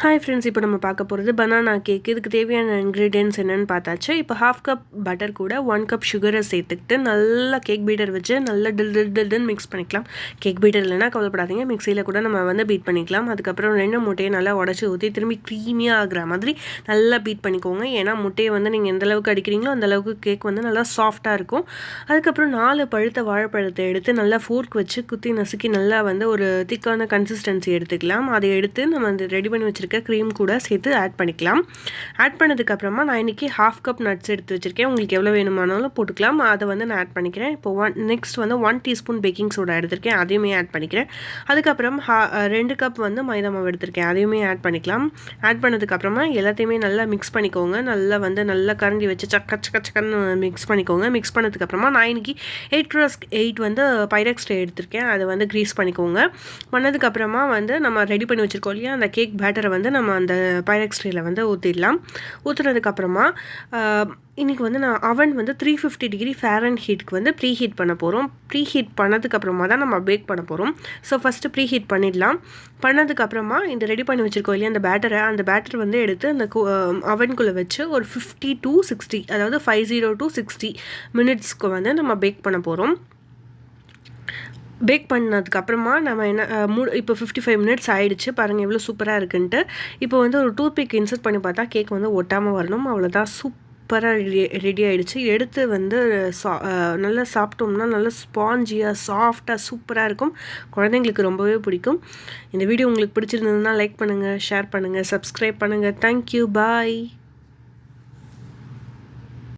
Hi friends, இப்போ நம்ம பார்க்க போகிறது பனானா கேக். இதுக்கு தேவையான இன்க்ரீடியன்ட்ஸ் என்னென்னு பார்த்தாச்சு. இப்போ 1/2 கப் பட்டர் கூட 1 கப் சுகரை சேர்த்துக்கிட்டு நல்லா கேக் பீட்டர் வச்சு நல்லா டில்ன்னு மிக்ஸ் பண்ணிக்கலாம். கேக் பீட்டர் இல்லைனா கவலைப்படாதீங்க, மிக்சியில் கூட நம்ம வந்து பீட் பண்ணிக்கலாம். அதுக்கப்புறம் 2 முட்டையை நல்லா உடச்சி ஊற்றி திரும்பி க்ரீமியாக ஆகிற மாதிரி நல்லா பீட் பண்ணிக்கோங்க. ஏன்னா முட்டையை வந்து நீங்கள் எந்தளவுக்கு அடிக்கிறீங்களோ அந்தளவுக்கு கேக் வந்து நல்லா சாஃப்டாக இருக்கும். அதுக்கப்புறம் 4 பழுத்த வாழைப்பழத்தை எடுத்து நல்லா ஃபோர்க் வச்சு குத்தி நசுக்கி நல்லா வந்து ஒரு திக்கான கன்சிஸ்டன்சி எடுத்துக்கலாம். அதை எடுத்து நம்ம அந்த ரெடி பண்ணி வச்சுருக்க க்ரீம் கூட சேர்த்து ஆட் பண்ணிக்கலாம். ஆட் பண்ணதுக்கப்புறமா நான் இன்றைக்கி 1/2 கப் நட்ஸ் எடுத்து வச்சுருக்கேன். உங்களுக்கு எவ்வளோ வேணுமானாலும் போட்டுக்கலாம். அதை வந்து நான் ஆட் பண்ணிக்கிறேன். இப்போ நெக்ஸ்ட் வந்து 1 டீஸ்பூன் பேக்கிங் சோடா எடுத்திருக்கேன், அதையுமே ஆட் பண்ணிக்கிறேன். அதுக்கப்புறம் 2 கப் வந்து மைதா மாவு எடுத்திருக்கேன், அதையுமே ஆட் பண்ணிக்கலாம். ஆட் பண்ணதுக்கப்புறமா எல்லாத்தையுமே நல்லா மிக்ஸ் பண்ணிக்கோங்க. நல்லா கரண்டி வச்சு சக்கன்னு மிக்ஸ் பண்ணிக்கோங்க. மிக்ஸ் பண்ணதுக்கப்புறமா நான் இன்றைக்கி 8x8 வந்து பைரக்ஸ் ட்ரே எடுத்திருக்கேன், அதை வந்து க்ரீஸ் பண்ணிக்கோங்க. பண்ணதுக்கப்புறமா வந்து நம்ம ரெடி பண்ணி வச்சுருக்கோம் இல்லையா, அந்த கேக் பேட்டரை வந்து நம்ம அந்த பைரக்ஸ் ட்ரேயில் வந்து ஊற்றிடலாம். ஊற்றுனதுக்கப்புறமா இன்றைக்கி வந்து நான் அவன் வந்து 350 டிகிரி ஃபாரன்ஹீட்டுக்கு வந்து ப்ரீ ஹீட் பண்ண போகிறோம். ப்ரீ ஹீட் பண்ணதுக்கப்புறமா தான் நம்ம பேக் பண்ண போகிறோம். ஸோ ஃபஸ்ட்டு ப்ரீ ஹீட் பண்ணிடலாம். பண்ணதுக்கப்புறமா இந்த ரெடி பண்ணி வச்சுருக்கோம் இல்லையா அந்த பேட்டரை வந்து எடுத்து அந்த அவனுக்குள்ளே வச்சு ஒரு 50 to 60, அதாவது 50 to 60 மினிட்ஸ்க்கு வந்து நம்ம பேக் பண்ண போகிறோம். பேக் பண்ணதுக்கப்புறமா நம்ம என்ன இப்போ 55 மினிட்ஸ் ஆகிடுச்சு. பாருங்கள் எவ்வளோ சூப்பராக இருக்குன்ட்டு. இப்போ வந்து ஒரு டூத்பிக் இன்சர்ட் பண்ணி பார்த்தா கேக் வந்து ஒட்டாமல் வரணும். அவ்வளோதான், சூப்பராக ரெடி ஆகிடுச்சு. எடுத்து வந்து நல்லா சாப்பிட்டோம்னா நல்லா ஸ்பாஞ்சியாக சாஃப்டாக சூப்பராக இருக்கும். குழந்தைங்களுக்கு ரொம்பவே பிடிக்கும். இந்த வீடியோ உங்களுக்கு பிடிச்சிருந்ததுன்னா லைக் பண்ணுங்கள், ஷேர் பண்ணுங்கள், சப்ஸ்கிரைப் பண்ணுங்கள். தேங்க்யூ, பாய்.